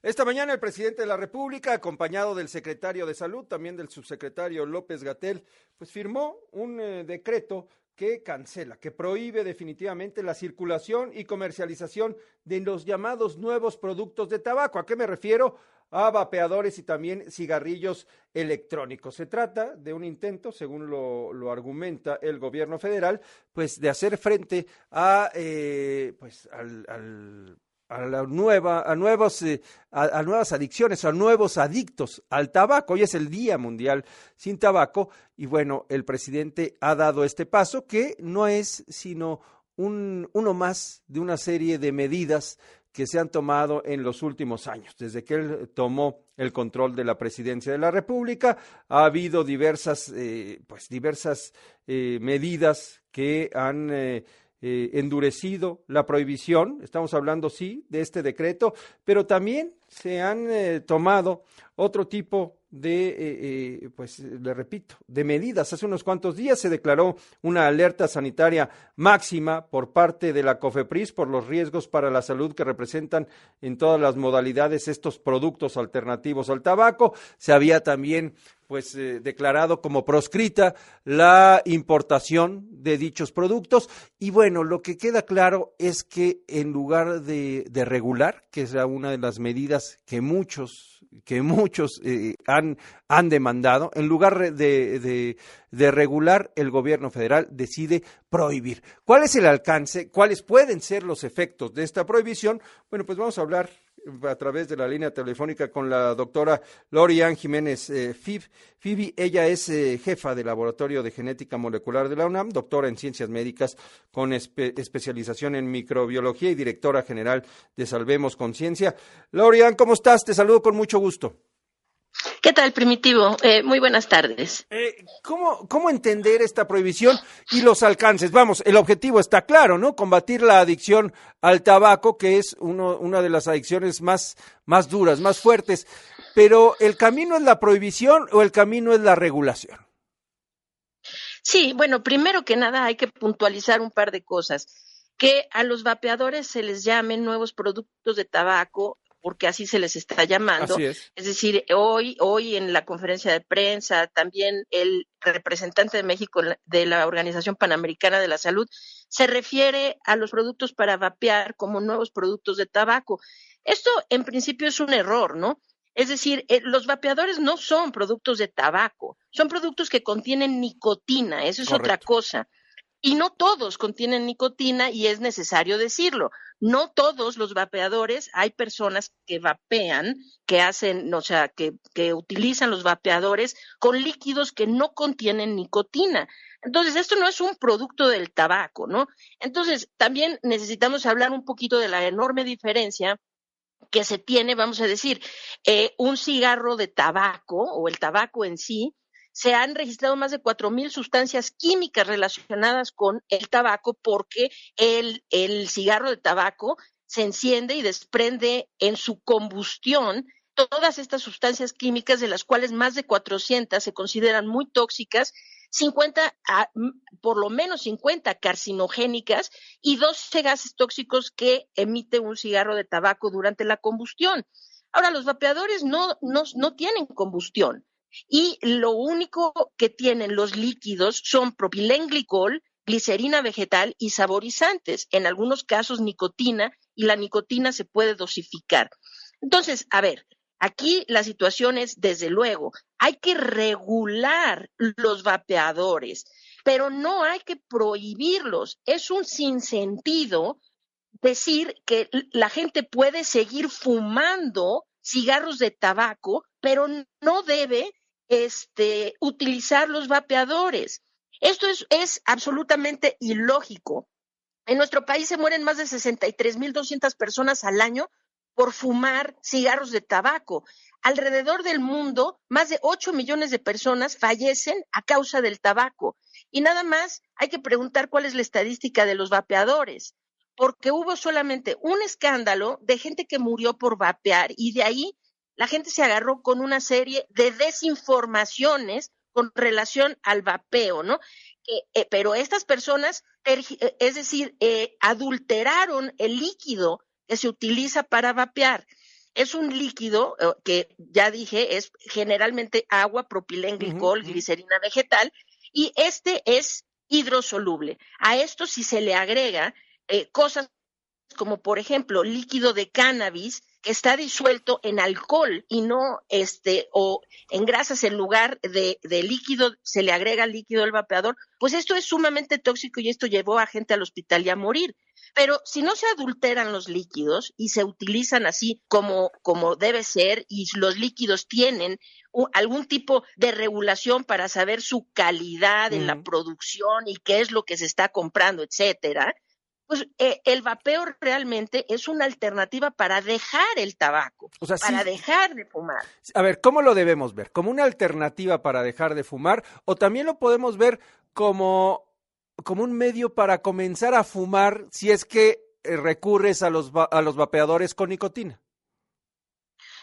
Esta mañana el presidente de la República, acompañado del secretario de Salud, también del subsecretario López-Gatell, pues firmó un decreto que cancela, que prohíbe definitivamente la circulación y comercialización de los llamados nuevos productos de tabaco. ¿A qué me refiero? A vapeadores y también cigarrillos electrónicos. Se trata de un intento, según lo argumenta el gobierno federal, pues de hacer frente a pues al a la nueva, a nuevas adicciones, a nuevos adictos al tabaco. Hoy es el Día Mundial sin Tabaco y bueno, el presidente ha dado este paso que no es sino uno más de una serie de medidas que se han tomado en los últimos años. Desde que él tomó el control de la presidencia de la República, ha habido diversas medidas que han endurecido la prohibición. Estamos hablando, sí, de este decreto, pero también se han tomado otro tipo de, pues le repito, de medidas. Hace unos cuantos días se declaró una alerta sanitaria máxima por parte de la COFEPRIS por los riesgos para la salud que representan en todas las modalidades estos productos alternativos al tabaco. Se había también pues declarado como proscrita la importación de dichos productos y bueno, lo que queda claro es que en lugar de regular, que es una de las medidas que muchos han demandado, en lugar de regular, el gobierno federal decide prohibir. ¿Cuál es el alcance? ¿Cuáles pueden ser los efectos de esta prohibición? Bueno, pues vamos a hablar a través de la línea telefónica con la doctora Lorian Jiménez Fibi. Ella es jefa del Laboratorio de Genética Molecular de la UNAM, doctora en Ciencias Médicas con especialización en microbiología y directora general de Salvemos Conciencia. Lorian, ¿cómo estás? Te saludo con mucho gusto. ¿Qué tal, Primitivo? Muy buenas tardes. ¿Cómo entender esta prohibición y los alcances? Vamos, el objetivo está claro, ¿no? Combatir la adicción al tabaco, que es una de las adicciones más duras, más fuertes. Pero, ¿el camino es la prohibición o el camino es la regulación? Sí, bueno, primero que nada hay que puntualizar un par de cosas. Que a los vapeadores se les llamen nuevos productos de tabaco, porque así se les está llamando. Así es. Es decir, hoy en la conferencia de prensa, también el representante de México de la Organización Panamericana de la Salud se refiere a los productos para vapear como nuevos productos de tabaco. Esto en principio es un error, ¿no? Es decir, los vapeadores no son productos de tabaco, son productos que contienen nicotina, eso es otra Correcto. cosa. Y no todos contienen nicotina y es necesario decirlo. No todos los vapeadores, hay personas que vapean, que hacen, o sea, que utilizan los vapeadores con líquidos que no contienen nicotina. Entonces, esto no es un producto del tabaco, ¿no? Entonces, también necesitamos hablar un poquito de la enorme diferencia que se tiene, vamos a decir, un cigarro de tabaco o el tabaco en sí. Se han registrado más de 4,000 sustancias químicas relacionadas con el tabaco porque el cigarro de tabaco se enciende y desprende en su combustión todas estas sustancias químicas, de las cuales más de 400 se consideran muy tóxicas, 50, por lo menos 50 carcinogénicas y 12 gases tóxicos que emite un cigarro de tabaco durante la combustión. Ahora, los vapeadores no tienen combustión. Y lo único que tienen los líquidos son propilenglicol, glicerina vegetal y saborizantes, en algunos casos nicotina, y la nicotina se puede dosificar. Entonces, a ver, aquí la situación es, desde luego, hay que regular los vapeadores, pero no hay que prohibirlos. Es un sinsentido decir que la gente puede seguir fumando cigarros de tabaco, pero no debe utilizar los vapeadores. Esto es absolutamente ilógico. En nuestro país se mueren más de 63,200 personas al año por fumar cigarros de tabaco. Alrededor del mundo, más de 8 millones de personas fallecen a causa del tabaco. Y nada más hay que preguntar cuál es la estadística de los vapeadores, porque hubo solamente un escándalo de gente que murió por vapear y de ahí la gente se agarró con una serie de desinformaciones con relación al vapeo, ¿no? Pero estas personas, es decir, adulteraron el líquido que se utiliza para vapear. es un líquido que ya dije es generalmente agua, propilenglicol, glicerina vegetal, y este es hidrosoluble. A esto si se le agrega cosas como por ejemplo líquido de cannabis que está disuelto en alcohol y no o en grasas en lugar de líquido se le agrega líquido al vapeador, pues esto es sumamente tóxico y esto llevó a gente al hospital y a morir. Pero si no se adulteran los líquidos y se utilizan así como debe ser y los líquidos tienen algún tipo de regulación para saber su calidad en la producción y qué es lo que se está comprando, etcétera, pues el vapeo realmente es una alternativa para dejar el tabaco, O sea, para sí, dejar de fumar. a ver, ¿cómo lo debemos ver? ¿Como una alternativa para dejar de fumar? ¿O también lo podemos ver como un medio para comenzar a fumar si es que recurres a los vapeadores con nicotina?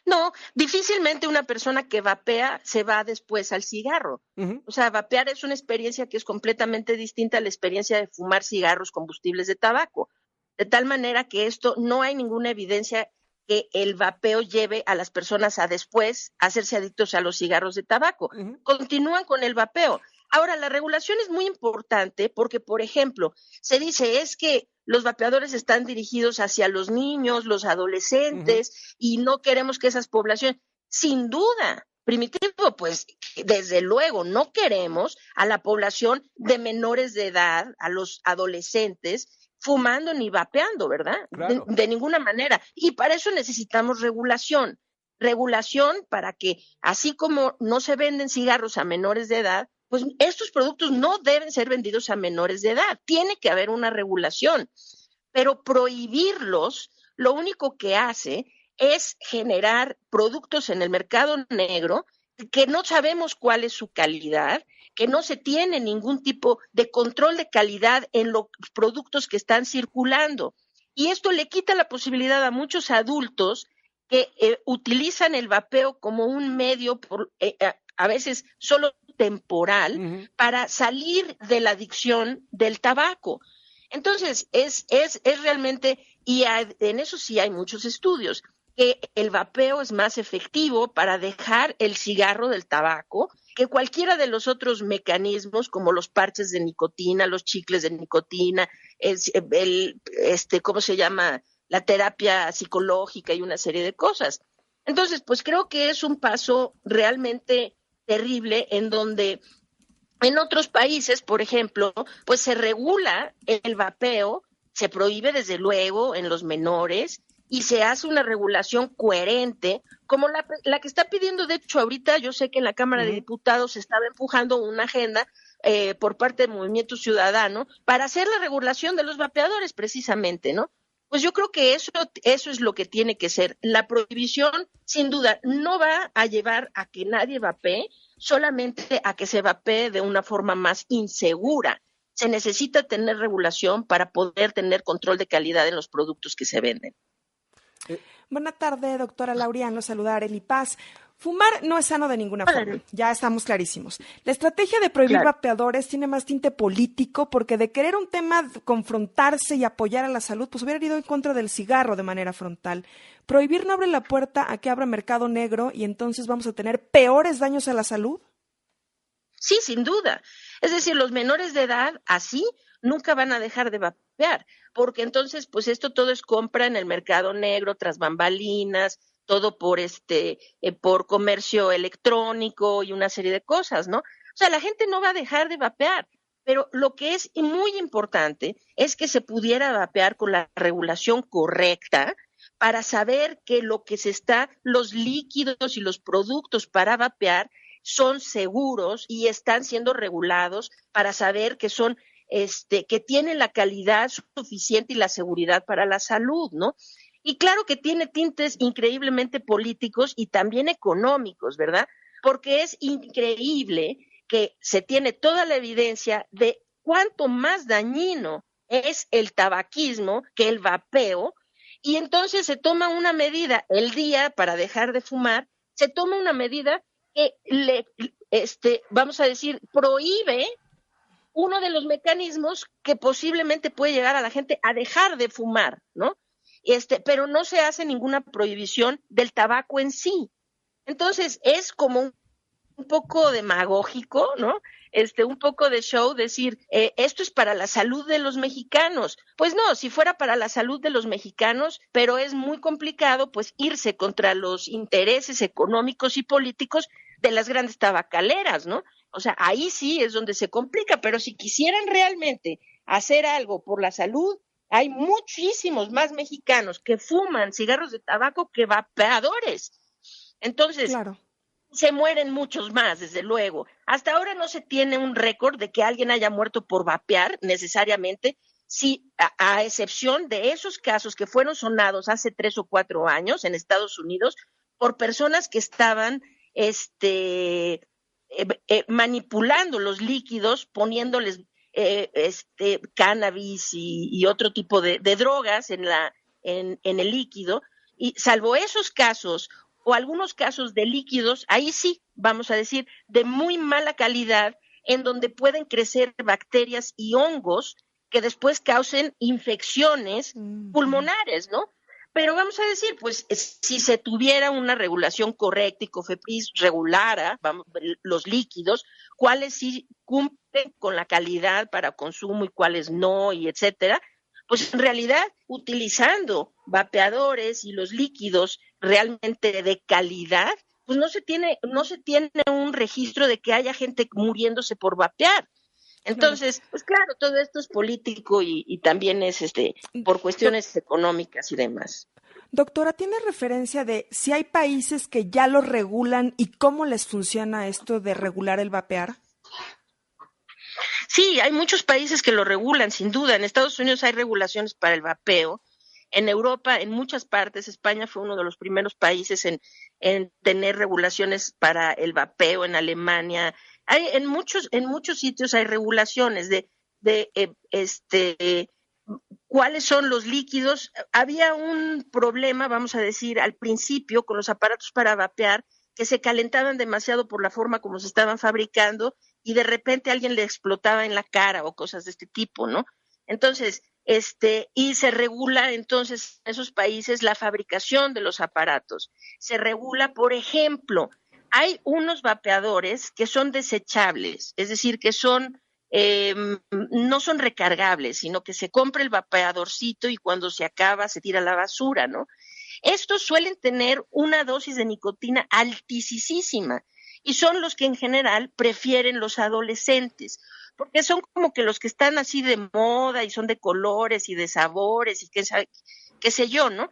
No, difícilmente una persona que vapea se va después al cigarro. O sea, vapear es una experiencia que es completamente distinta a la experiencia de fumar cigarros combustibles de tabaco. De tal manera que esto no hay ninguna evidencia que el vapeo lleve a las personas a después hacerse adictos a los cigarros de tabaco. Continúan con el vapeo. Ahora, la regulación es muy importante porque, por ejemplo, se dice es que los vapeadores están dirigidos hacia los niños, los adolescentes, y no queremos que esas poblaciones, sin duda, Primitivo, pues desde luego no queremos a la población de menores de edad, a los adolescentes, fumando ni vapeando, ¿verdad? Claro. De ninguna manera. Y para eso necesitamos regulación. Regulación para que, así como no se venden cigarros a menores de edad, pues estos productos no deben ser vendidos a menores de edad. Tiene que haber una regulación. Pero prohibirlos, lo único que hace es generar productos en el mercado negro que no sabemos cuál es su calidad, que no se tiene ningún tipo de control de calidad en los productos que están circulando. Y esto le quita la posibilidad a muchos adultos que utilizan el vapeo como un medio, a veces solo temporal, para salir de la adicción del tabaco. Entonces, es realmente, y en eso sí hay muchos estudios, que el vapeo es más efectivo para dejar el cigarro del tabaco que cualquiera de los otros mecanismos como los parches de nicotina, los chicles de nicotina, ¿cómo se llama? La terapia psicológica y una serie de cosas. Entonces, pues creo que es un paso realmente terrible en donde en otros países, por ejemplo, pues se regula el vapeo, se prohíbe desde luego en los menores y se hace una regulación coherente, como la que está pidiendo, de hecho, ahorita yo sé que en la Cámara de Diputados se estaba empujando una agenda por parte del Movimiento Ciudadano para hacer la regulación de los vapeadores precisamente, ¿no? Pues yo creo que eso es lo que tiene que ser. La prohibición, sin duda, no va a llevar a que nadie vapee, solamente a que se vapee de una forma más insegura. Se necesita tener regulación para poder tener control de calidad en los productos que se venden. Buenas tardes, doctora Laureano, saludar en Paz. Fumar no es sano de ninguna forma, ya estamos clarísimos. La estrategia de prohibir vapeadores tiene más tinte político porque de querer un tema confrontarse y apoyar a la salud, pues hubiera ido en contra del cigarro de manera frontal. Prohibir no abre la puerta a que abra mercado negro y entonces vamos a tener peores daños a la salud. Sí, sin duda. Es decir, los menores de edad así nunca van a dejar de vapear, porque entonces, pues esto todo es compra en el mercado negro, tras bambalinas, todo por comercio electrónico y una serie de cosas, ¿no? O sea, la gente no va a dejar de vapear, pero lo que es muy importante es que se pudiera vapear con la regulación correcta para saber que los líquidos y los productos para vapear son seguros y están siendo regulados para saber que son que tienen la calidad suficiente y la seguridad para la salud, ¿no? Y claro que tiene tintes increíblemente políticos y también económicos, ¿verdad? Porque es increíble que se tiene toda la evidencia de cuánto más dañino es el tabaquismo que el vapeo, y entonces se toma una medida el día para dejar de fumar, se toma una medida que vamos a decir, prohíbe uno de los mecanismos que posiblemente puede llegar a la gente a dejar de fumar, ¿no? pero no se hace ninguna prohibición del tabaco en sí. Entonces, es como un poco demagógico, ¿no? Un poco de show, decir, esto es para la salud de los mexicanos. Pues no, si fuera para la salud de los mexicanos, pero es muy complicado, pues, irse contra los intereses económicos y políticos de las grandes tabacaleras, ¿no? O sea, ahí sí es donde se complica, pero si quisieran realmente hacer algo por la salud, hay muchísimos más mexicanos que fuman cigarros de tabaco que vapeadores. Entonces, claro, se mueren muchos más, desde luego. Hasta ahora no se tiene un récord de que alguien haya muerto por vapear necesariamente, sí, a excepción de esos casos que fueron sonados hace 3 o 4 años en Estados Unidos por personas que estaban manipulando los líquidos, poniéndoles cannabis y otro tipo de drogas en el líquido, y salvo esos casos o algunos casos de líquidos, ahí sí, vamos a decir, de muy mala calidad, en donde pueden crecer bacterias y hongos que después causen infecciones pulmonares, ¿no? Pero vamos a decir, pues, si se tuviera una regulación correcta y COFEPRIS regulara los líquidos, cuáles sí cumplen con la calidad para consumo y cuáles no, y etcétera, pues en realidad utilizando vapeadores y los líquidos realmente de calidad, pues no se tiene un registro de que haya gente muriéndose por vapear. Entonces, claro. Pues claro, todo esto es político y también es por cuestiones económicas y demás. Doctora, ¿tiene referencia de si hay países que ya lo regulan y cómo les funciona esto de regular el vapear? Sí, hay muchos países que lo regulan, sin duda. En Estados Unidos hay regulaciones para el vapeo. En Europa, en muchas partes, España fue uno de los primeros países en tener regulaciones para el vapeo. En Alemania, en muchos sitios hay regulaciones de cuáles son los líquidos. Había un problema, vamos a decir, al principio con los aparatos para vapear, que se calentaban demasiado por la forma como se estaban fabricando y de repente alguien le explotaba en la cara o cosas de este tipo, ¿no? Entonces, y se regula entonces en esos países la fabricación de los aparatos. Se regula, por ejemplo, hay unos vapeadores que son desechables, es decir, que son no son recargables, sino que se compra el vapeadorcito y cuando se acaba se tira a la basura, ¿no? Estos suelen tener una dosis de nicotina altísima y son los que en general prefieren los adolescentes, porque son como que los que están así de moda y son de colores y de sabores y qué sé yo, ¿no?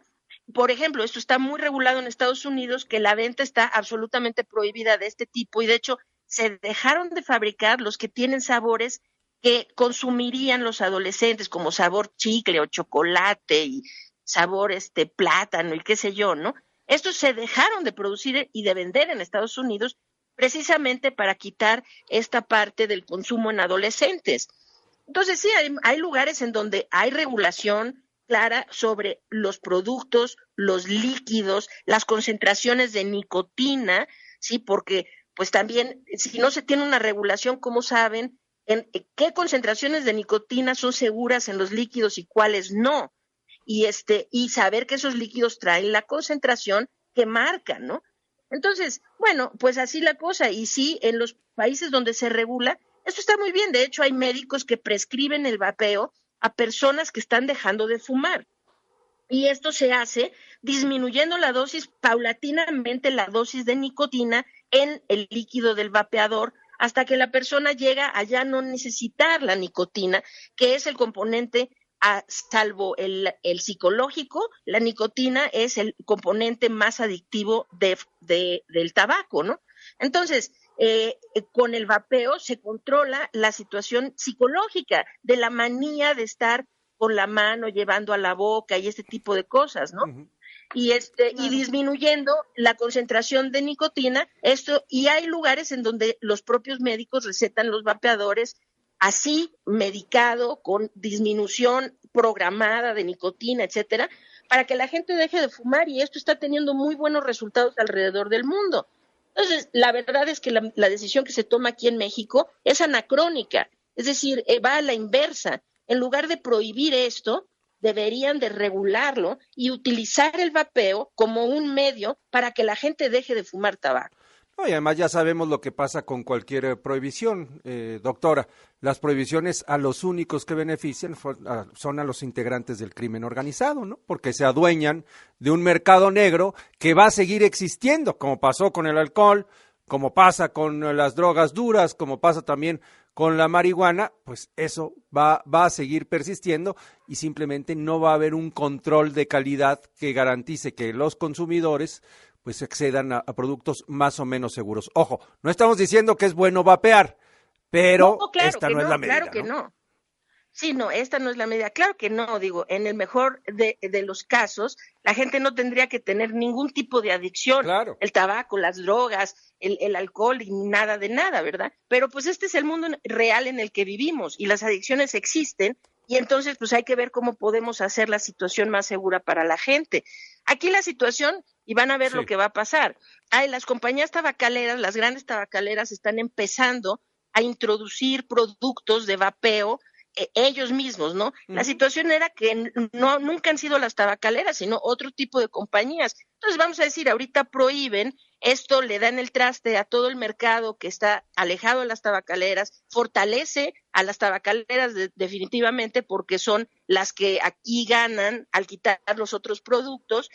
Por ejemplo, esto está muy regulado en Estados Unidos, que la venta está absolutamente prohibida de este tipo y de hecho se dejaron de fabricar los que tienen sabores que consumirían los adolescentes, como sabor chicle o chocolate y sabor plátano y qué sé yo, ¿no? Estos se dejaron de producir y de vender en Estados Unidos precisamente para quitar esta parte del consumo en adolescentes. Entonces sí, hay lugares en donde hay regulación clara sobre los productos, los líquidos, las concentraciones de nicotina, sí, porque pues también si no se tiene una regulación, ¿cómo saben en qué concentraciones de nicotina son seguras en los líquidos y cuáles no? Y saber que esos líquidos traen la concentración que marcan, ¿no? Entonces, bueno, pues así la cosa. Y sí, en los países donde se regula, esto está muy bien. De hecho, hay médicos que prescriben el vapeo a personas que están dejando de fumar. Y esto se hace disminuyendo la dosis, paulatinamente la dosis de nicotina en el líquido del vapeador, hasta que la persona llega a ya no necesitar la nicotina, que es el componente, salvo el psicológico, la nicotina es el componente más adictivo del tabaco, ¿no? Entonces, con el vapeo se controla la situación psicológica de la manía de estar con la mano llevando a la boca y este tipo de cosas, ¿no? Uh-huh. Y disminuyendo la concentración de nicotina, y hay lugares en donde los propios médicos recetan los vapeadores así, medicado, con disminución programada de nicotina, etcétera, para que la gente deje de fumar, y esto está teniendo muy buenos resultados alrededor del mundo. Entonces, la verdad es que la decisión que se toma aquí en México es anacrónica, es decir, va a la inversa. En lugar de prohibir esto, deberían de regularlo y utilizar el vapeo como un medio para que la gente deje de fumar tabaco. No, y además ya sabemos lo que pasa con cualquier prohibición, doctora. Las prohibiciones a los únicos que benefician son a los integrantes del crimen organizado, ¿no? Porque se adueñan de un mercado negro que va a seguir existiendo, como pasó con el alcohol, como pasa con las drogas duras, como pasa también con la marihuana, pues eso va a seguir persistiendo y simplemente no va a haber un control de calidad que garantice que los consumidores pues accedan a productos más o menos seguros. Ojo, no estamos diciendo que es bueno vapear, pero no, claro esta no es la medida. Claro que no. Sí, no, esta no es la medida. Claro que no, digo, en el mejor de los casos, la gente no tendría que tener ningún tipo de adicción. Claro. El tabaco, las drogas, el alcohol y nada de nada, ¿verdad? Pero pues este es el mundo real en el que vivimos y las adicciones existen y entonces pues hay que ver cómo podemos hacer la situación más segura para la gente. Aquí la situación, y van a ver lo que va a pasar. Las compañías tabacaleras, las grandes tabacaleras están empezando a introducir productos de vapeo ellos mismos, ¿no? La situación era que nunca han sido las tabacaleras, sino otro tipo de compañías. Entonces vamos a decir, ahorita prohíben, esto le dan el traste a todo el mercado que está alejado de las tabacaleras, fortalece a las tabacaleras definitivamente porque son las que aquí ganan al quitar los otros productos.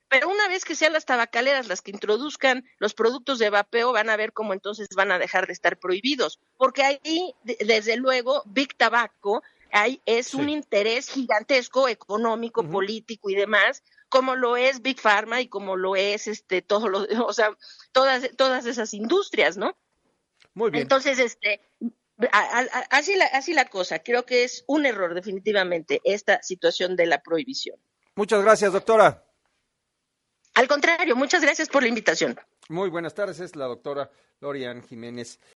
Pero una vez que sean las tabacaleras las que introduzcan los productos de vapeo, van a ver cómo entonces van a dejar de estar prohibidos. Porque ahí, desde luego, Big Tobacco es un interés gigantesco, económico, político y demás, como lo es Big Pharma y como lo es todas esas industrias, ¿no? Muy bien. Entonces, así la cosa. Creo que es un error definitivamente esta situación de la prohibición. Muchas gracias, doctora. Al contrario, muchas gracias por la invitación. Muy buenas tardes, es la doctora Lori-Ann Jiménez.